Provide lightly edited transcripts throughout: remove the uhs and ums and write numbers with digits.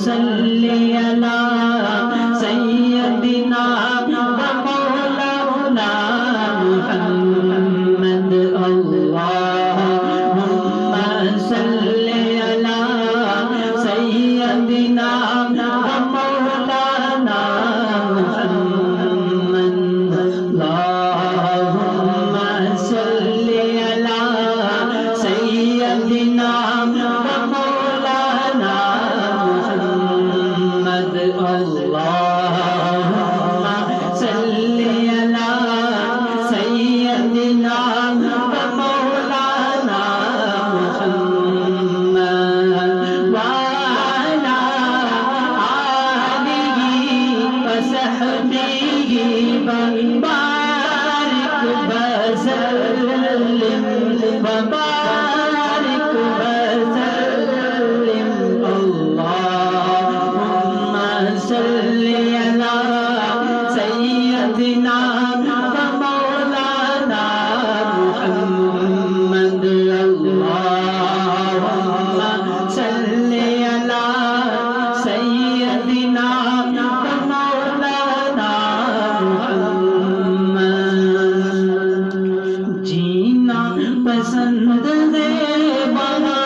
صلی علی سیدنا مولانا محمد اللہم صلی علی سیدنا مولانا محمد اللہم صلی علی سیدنا مولانا محمد اللہم صلی علی سیدنا مولانا محمد وعلی آلہ وصحبہ بارک وسلم وبارک وسلم اللہم صلی علی سیدنا مولانا محمد اللہم صلی علی سیدنا مولانا محمد جینا پسند ہے وہاں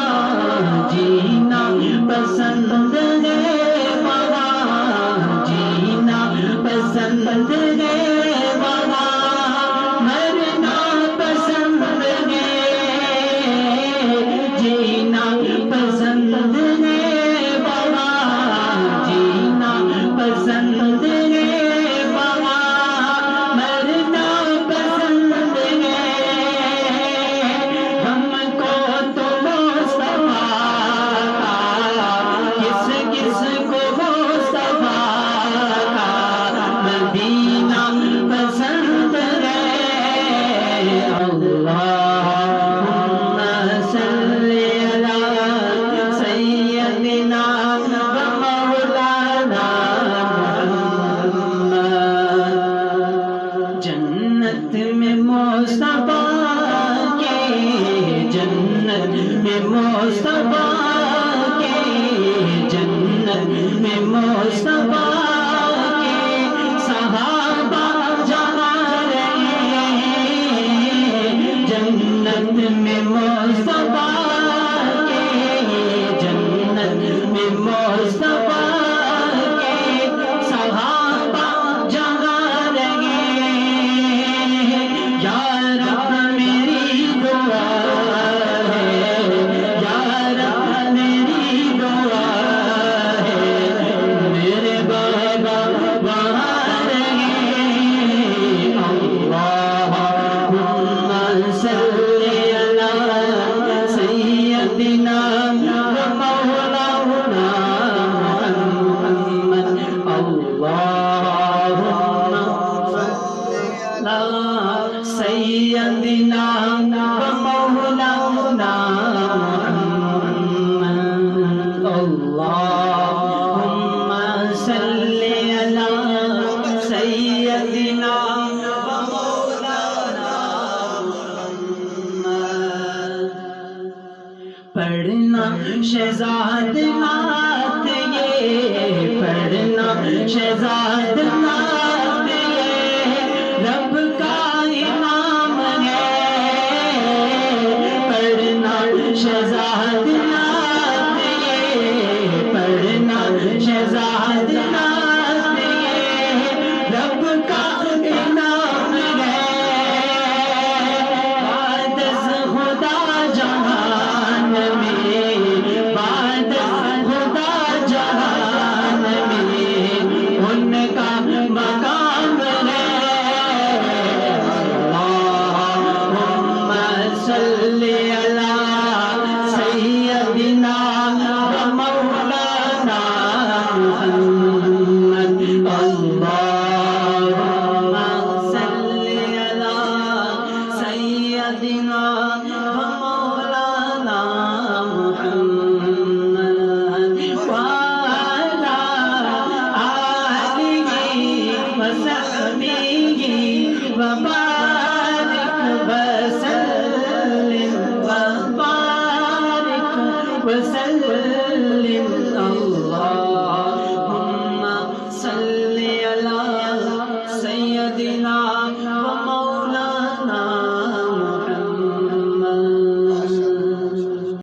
جینا پسند ہے وہاں جینا پسند ہے وہاں مرنا پسند ہے جینا پسند ہے وہاں جینا پسند ہے وہاں مرنا پسند ہے ہم کو تو مصطفیٰ کا کس کس کو مصطفیٰ کا مدینہ پسند ہے اللہم صلی علی سیدنا مولانا محمد جنت میں مصطفیٰ کے جنت میں مصطفیٰ کے جنت میں مصطفیٰ کے صحابہ جہاں رہے جنت میں مصطفیٰ کے جنت میں مصطفیٰ کے صحابہ جہاں رہے یا رب میری دعا ہے یا رب میری دعا ہے میرے بابا وہاں رہے اللہم صلی علی سیدنا مولانا محمد اللہم سیدنا مولانا محمد اللہم صلی علی سیدنا مولانا محمد پڑھنا شہزاد نعت یہ پڑھنا شہزاد نعت یہ رب کا انعام ہے پڑھنا شہزاد نعت یہ پڑھنا شہزاد نعت یہ رب کا انعام ہے بعد از خدا جہان میں بعد از خدا جہان میں ان کا مقام ہے اللہم صلی علی سیدنا مولانا محمد مدینہ